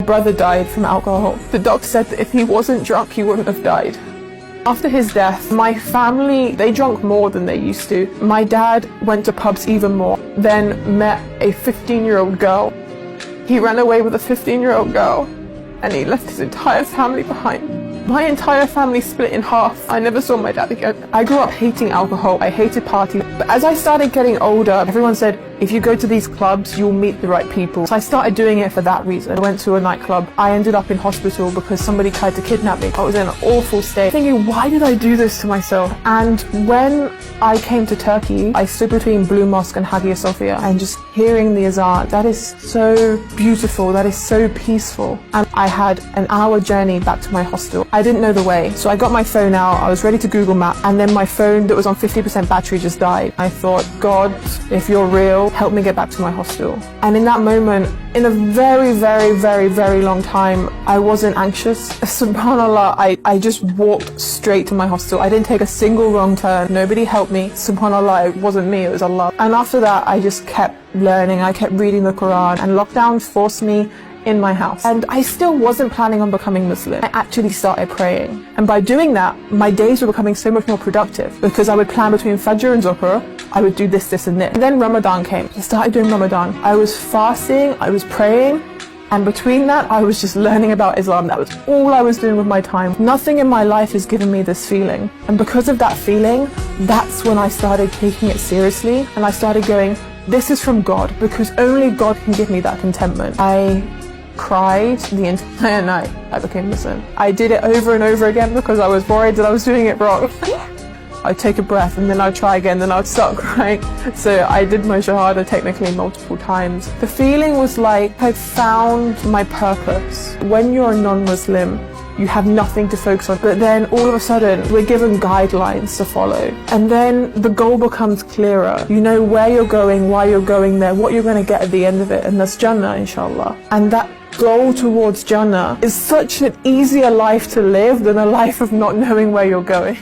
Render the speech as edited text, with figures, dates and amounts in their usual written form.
My brother died from alcohol. The doctor said that if he wasn't drunk, he wouldn't have died. After his death, my family, they drank more than they used to. My dad went to pubs even more, then met a 15-year-old girl. He ran away with a 15-year-old girl, and he left his entire family behind. My entire family split in half. I never saw my dad again. I grew up hating alcohol. I hated parties. But as I started getting older, everyone said, if you go to these clubs, you'll meet the right people. So I started doing it for that reason. I went to a nightclub. I ended up in hospital because somebody tried to kidnap me. I was in an awful state, thinking, why did I do this to myself? And when I came to Turkey, I stood between Blue Mosque and Hagia Sophia, and just hearing the azan, that is so beautiful, that is so peaceful. And I had an hour journey back to my hostel. I didn't know the way, so I got my phone out, I was ready to Google Map, and then my phone that was on 50% battery just died. I thought, God, if you're real, help me get back to my hostel. And in that moment, in a very, very, very, very long time, I wasn't anxious. Subhanallah, I just walked straight to my hostel. I didn't take a single wrong turn. Nobody helped me. Subhanallah, it wasn't me, it was Allah. And after that, I just kept learning. I kept reading the Quran, and lockdown forced me in my house. And I still wasn't planning on becoming Muslim. I actually started praying. And by doing that, my days were becoming so much more productive, because I would plan between Fajr and Zuhr. I would do this, and this. And then Ramadan came. I started doing Ramadan. I was fasting, I was praying, and between that, I was just learning about Islam. That was all I was doing with my time. Nothing in my life has given me this feeling. And because of that feeling, that's when I started taking it seriously. And I started going, this is from God, because only God can give me that contentment. I cried the entire night I became Muslim. I did it over and over again because I was worried that I was doing it wrong. I'd take a breath and then I'd try again, then I'd start crying. So I did my Shahada technically multiple times. The feeling was like I found my purpose. When you're a non-Muslim, you have nothing to focus on, but then all of a sudden we're given guidelines to follow, and then the goal becomes clearer. You know where you're going, why you're going there, what you're going to get at the end of it, and that's Jannah, inshallah. And that goal towards Jannah is such an easier life to live than a life of not knowing where you're going.